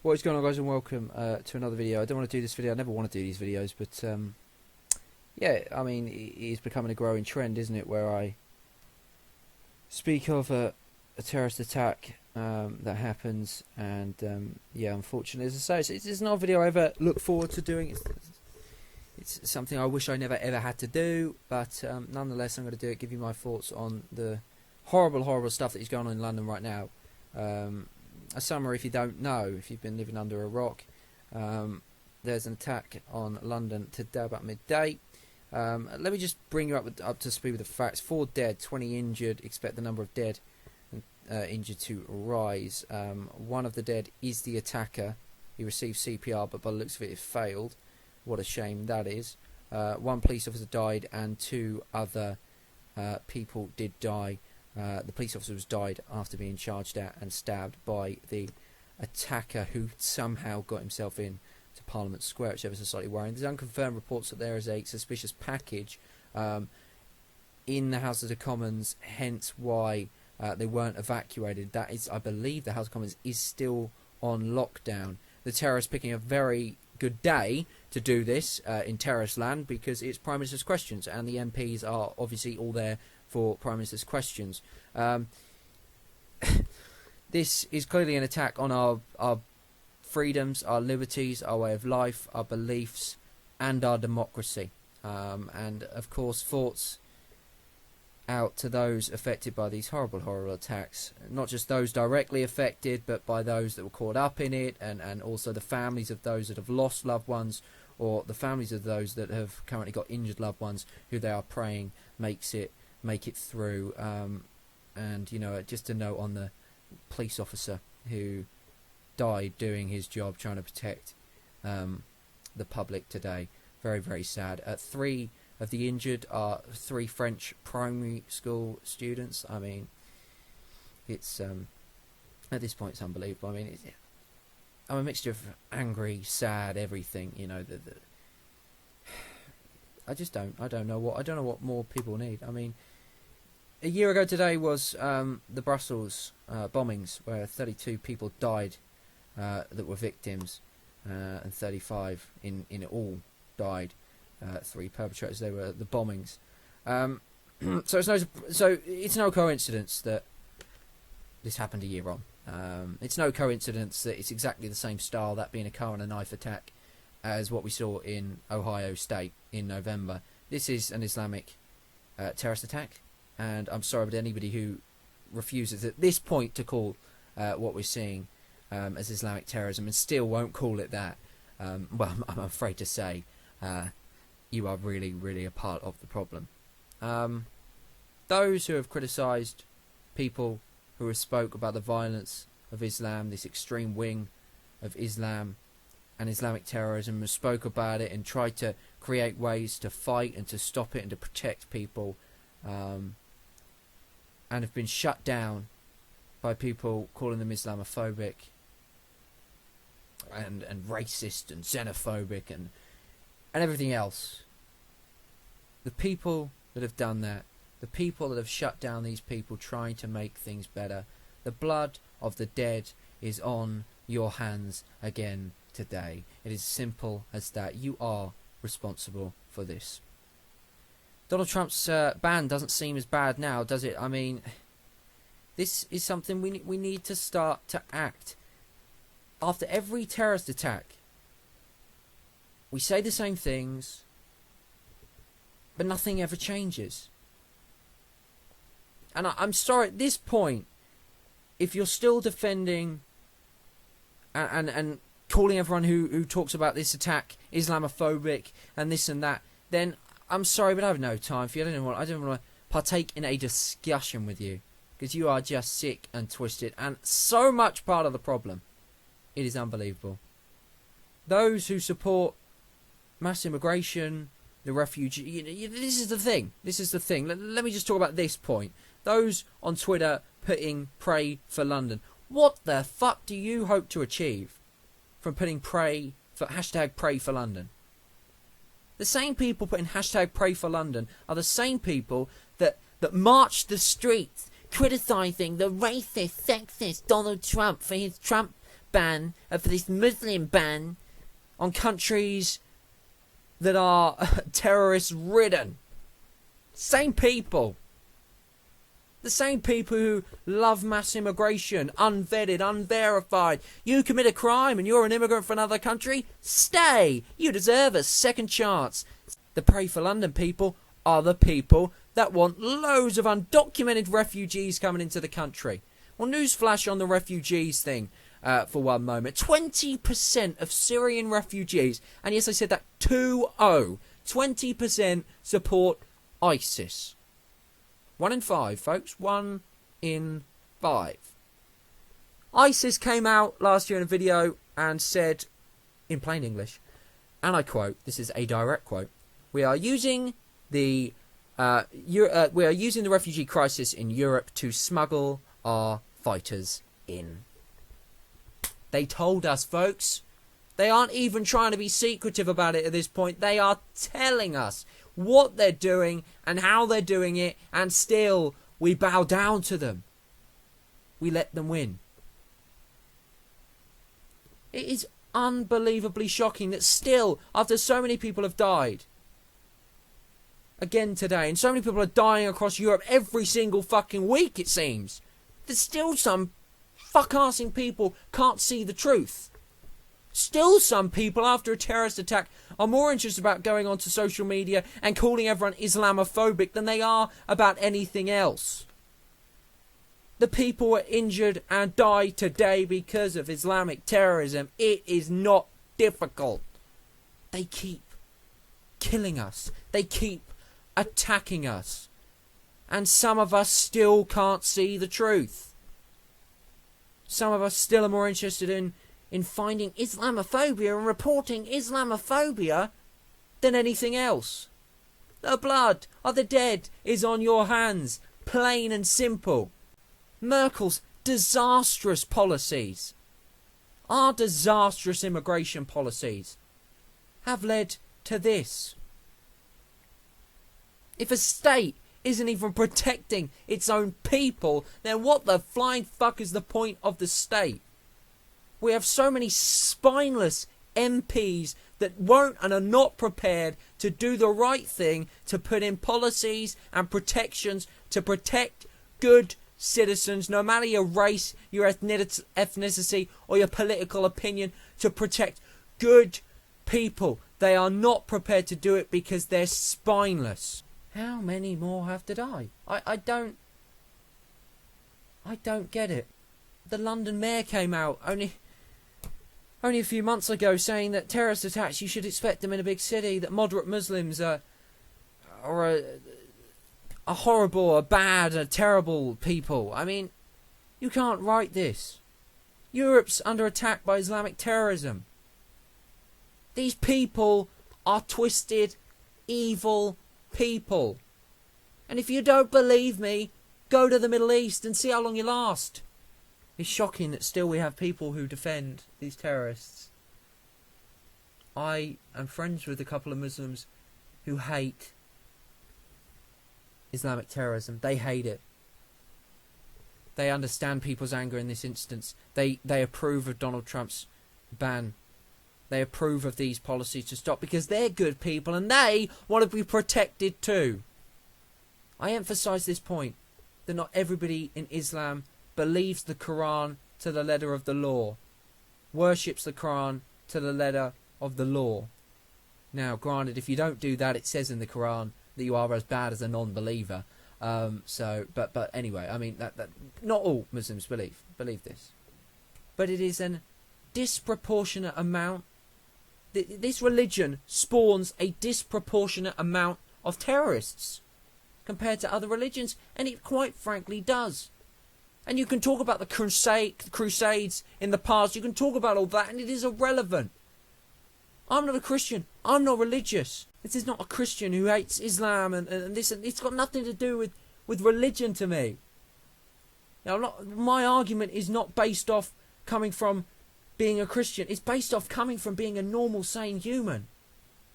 What is going on, guys, and welcome to another video. I don't want to do this video. I never want to do these videos, but yeah, I mean, it's becoming a growing trend, isn't it, where I speak of a terrorist attack that happens, and yeah, unfortunately, as I say, it's not a video I ever look forward to doing. It's something I wish I never ever had to do, but nonetheless, I'm going to do it, give you my thoughts on the horrible stuff that is going on in London right now. A summary, if you don't know, if you've been living under a rock, there's an attack on London today about midday. Let me just bring you up to speed with the facts. 4 dead, 20 injured. Expect the number of dead and injured to rise. One of the dead is the attacker. He received CPR, but by the looks of it, it failed. What a shame that is. 1 police officer died, and 2 other people did die. The police officer was died after being charged at and stabbed by the attacker, who somehow got himself in to Parliament Square, which is slightly worrying. There's unconfirmed reports that there is a suspicious package in the House of the Commons, hence why they weren't evacuated. That is, I believe, the House of Commons is still on lockdown. The terrorists picking a very good day to do this in terrorist land, because it's Prime Minister's questions, and the MPs are obviously all there for Prime Minister's questions. This is clearly an attack on our freedoms, our liberties, our way of life, our beliefs, and our democracy. And of course, thoughts out to those affected by these horrible attacks. Not just those directly affected, but by those that were caught up in it, and also the families of those that have lost loved ones, or the families of those that have currently got injured loved ones, who they are praying make it through. And, you know, just a note on the police officer who died doing his job, trying to protect the public today. Very sad. 3 of the injured are 3 French primary school students. I mean, it's at this point it's unbelievable. I mean, I'm a mixture of angry, sad, everything. You know, I don't know what more people need. I mean, a year ago today was the Brussels bombings, where 32 people died that were victims, and 35 in all died. 3 perpetrators. They were the bombings. So it's no coincidence that this happened a year on. It's no coincidence that it's exactly the same style, that being a car and a knife attack, as what we saw in Ohio State in November. This is an Islamic terrorist attack, and I'm sorry, but anybody who refuses at this point to call what we're seeing as Islamic terrorism, and still won't call it that, well, I'm afraid to say, you are really a part of the problem. Those who have criticised people who have spoke about the violence of Islam, this extreme wing of Islam and Islamic terrorism, have spoke about it and tried to create ways to fight and to stop it and to protect people, and have been shut down by people calling them Islamophobic and racist and xenophobic and everything else. The people that have done that, the people that have shut down these people trying to make things better, the blood of the dead is on your hands again today. It is simple as that. You are responsible for this. Donald Trump's ban doesn't seem as bad now, does it? I mean, this is something we need to start to act. After every terrorist attack, we say the same things, but nothing ever changes. And I'm sorry, at this point, if you're still defending and calling everyone who talks about this attack Islamophobic and this and that, then I'm sorry, but I have no time for you. I don't want to partake in a discussion with you, because you are just sick and twisted and so much part of the problem. It is unbelievable. Those who support mass immigration, the refugee, this is the thing. Let me just talk about this point. Those on Twitter putting pray for London. What the fuck do you hope to achieve from putting hashtag pray for London? The same people putting hashtag pray for London are the same people that march the streets criticising the racist, sexist Donald Trump for his Trump ban, for this Muslim ban on countries that are terrorist-ridden. Same people. The same people who love mass immigration, unvetted, unverified. You commit a crime and you're an immigrant from another country? Stay! You deserve a second chance. The Pray for London people are the people that want loads of undocumented refugees coming into the country. Well, newsflash on the refugees thing for one moment. 20% of Syrian refugees, and yes, I said that 20% support ISIS. 1 in 5, folks. 1 in 5. ISIS came out last year in a video and said, in plain English, and I quote, this is a direct quote, we are using the refugee crisis in Europe to smuggle our fighters in. They told us, folks. They aren't even trying to be secretive about it at this point. They are telling us what they're doing and how they're doing it, and still we bow down to them. We let them win. It is unbelievably shocking that still, after so many people have died, again today, and so many people are dying across Europe every single fucking week, it seems, that still some fuck-arsing people can't see the truth. Still some people, after a terrorist attack, are more interested about going onto social media and calling everyone Islamophobic than they are about anything else. The people were injured and died today because of Islamic terrorism. It is not difficult. They keep killing us. They keep attacking us. And some of us still can't see the truth. Some of us still are more interested in finding Islamophobia and reporting Islamophobia than anything else. The blood of the dead is on your hands, plain and simple. Merkel's disastrous policies, our disastrous immigration policies, have led to this. If a state isn't even protecting its own people, then what the flying fuck is the point of the state? We have so many spineless MPs that won't and are not prepared to do the right thing, to put in policies and protections to protect good citizens, no matter your race, your ethnicity, or your political opinion, to protect good people. They are not prepared to do it because they're spineless. How many more have to die? I don't get it. The London mayor came out only a few months ago saying that terrorist attacks, you should expect them in a big city, that moderate Muslims are horrible, are bad, are terrible people. I mean, you can't write this. Europe's under attack by Islamic terrorism. These people are twisted, evil people. And if you don't believe me, go to the Middle East and see how long you last. It's shocking that still we have people who defend these terrorists. I am friends with a couple of Muslims who hate Islamic terrorism. They hate it. They understand people's anger in this instance. They approve of Donald Trump's ban. They approve of these policies to stop because they're good people and they want to be protected too. I emphasise this point, that not everybody in Islam believes the Quran to the letter of the law, worships the Quran to the letter of the law. Now, granted, if you don't do that, it says in the Quran that you are as bad as a non-believer. But anyway, I mean that not all Muslims believe this, but it is a disproportionate amount. This religion spawns a disproportionate amount of terrorists compared to other religions, and it quite frankly does. And you can talk about the crusades in the past, you can talk about all that, and it is irrelevant. I'm not a Christian, I'm not religious. This is not a Christian who hates Islam and this, and it's got nothing to do with religion to me. Now, my argument is not based off coming from being a Christian, it's based off coming from being a normal, sane human.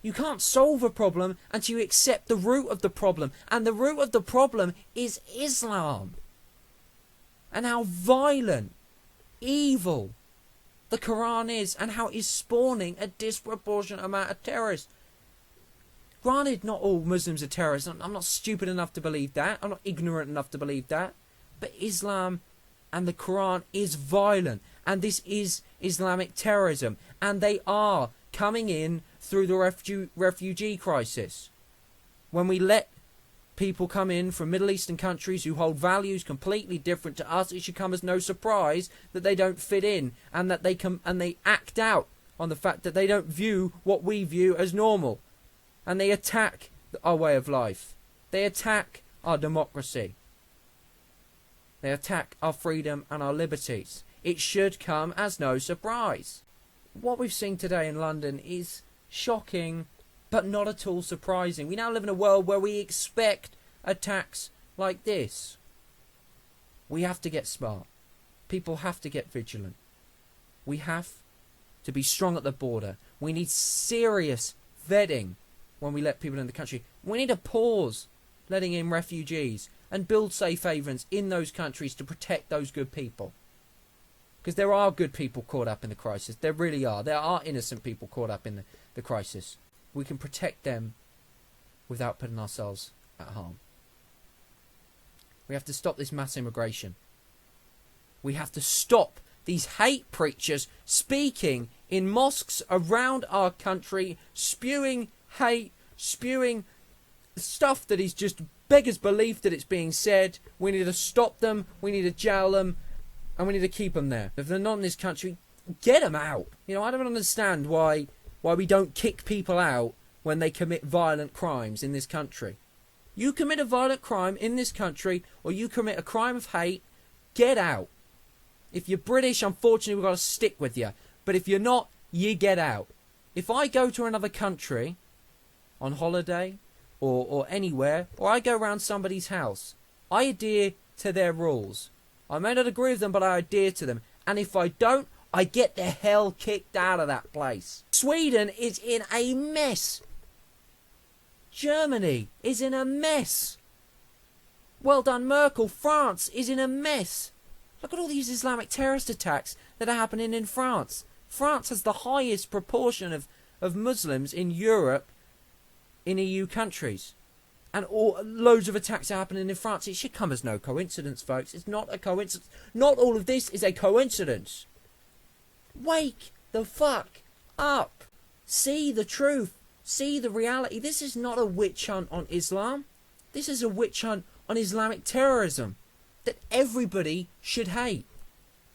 You can't solve a problem until you accept the root of the problem, and the root of the problem is Islam. And how violent, evil the Quran is and how it is spawning a disproportionate amount of terrorists. Granted, not all Muslims are terrorists. I'm not stupid enough to believe that. I'm not ignorant enough to believe that. But Islam and the Quran is violent. And this is Islamic terrorism. And they are coming in through the refugee crisis. When we let people come in from Middle Eastern countries who hold values completely different to us, it should come as no surprise that they don't fit in, and that they act out on the fact that they don't view what we view as normal, and they attack our way of life. They attack our democracy. They attack our freedom and our liberties. It should come as no surprise. What we've seen today in London is shocking, but not at all surprising. We now live in a world where we expect attacks like this. We have to get smart. People have to get vigilant. We have to be strong at the border. We need serious vetting when we let people in the country. We need to pause letting in refugees and build safe havens in those countries to protect those good people. Because there are good people caught up in the crisis. There really are. There are innocent people caught up in the crisis. We can protect them without putting ourselves at harm. We have to stop this mass immigration. We have to stop these hate preachers speaking in mosques around our country, spewing hate, spewing stuff that is just beggars belief that it's being said. We need to stop them, we need to jail them, and we need to keep them there. If they're not in this country, get them out. You know, I don't understand why we don't kick people out when they commit violent crimes in this country. You commit a violent crime in this country, or you commit a crime of hate, get out. If you're British, unfortunately, we've got to stick with you. But if you're not, you get out. If I go to another country on holiday or anywhere, or I go around somebody's house, I adhere to their rules. I may not agree with them, but I adhere to them. And if I don't, I get the hell kicked out of that place. Sweden is in a mess. Germany is in a mess. Well done, Merkel. France is in a mess. Look at all these Islamic terrorist attacks that are happening in France. France has the highest proportion of Muslims in Europe in EU countries. And loads of attacks are happening in France. It should come as no coincidence, folks. It's not a coincidence. Not all of this is a coincidence. Wake the fuck up. See the truth. See the reality. This is not a witch hunt on Islam. This is a witch hunt on Islamic terrorism that everybody should hate.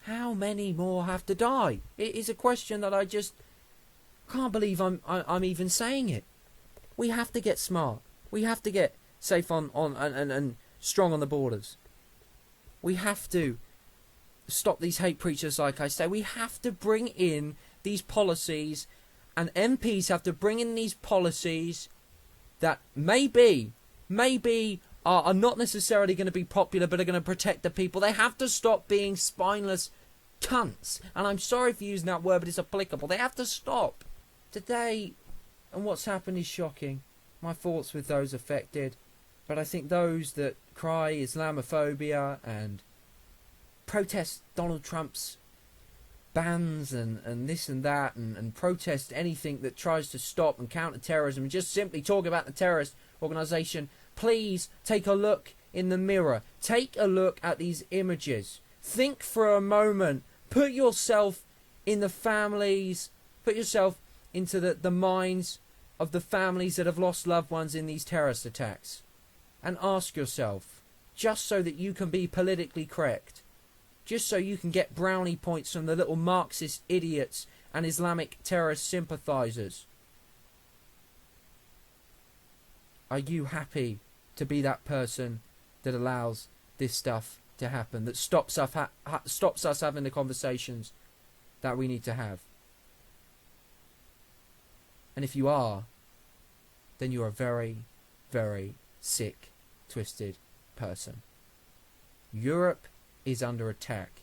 How many more have to die? It is a question that I just can't believe I'm even saying it. We have to get smart. We have to get safe on and strong on the borders. We have to stop these hate preachers, like I say. We have to bring in these policies, and MPs have to bring in these policies that maybe are not necessarily going to be popular, but are going to protect the people. They have to stop being spineless cunts. And I'm sorry for using that word, but it's applicable. They have to stop. Today, and what's happened is shocking. My thoughts with those affected. But I think those that cry Islamophobia and protest Donald Trump's bans and this and that, and protest anything that tries to stop and counter terrorism, and just simply talk about the terrorist organisation, please take a look in the mirror. Take a look at these images. Think for a moment. Put yourself in the families. Put yourself into the minds of the families that have lost loved ones in these terrorist attacks. And ask yourself, just so that you can be politically correct, just so you can get brownie points from the little Marxist idiots and Islamic terrorist sympathisers, are you happy to be that person that allows this stuff to happen, that stops us having the conversations that we need to have? And if you are, then you're a very, very sick, twisted person. Europe is under attack.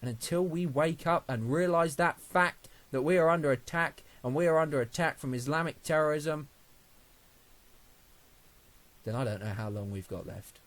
And until we wake up and realise that fact, that we are under attack, and we are under attack from Islamic terrorism, then I don't know how long we've got left.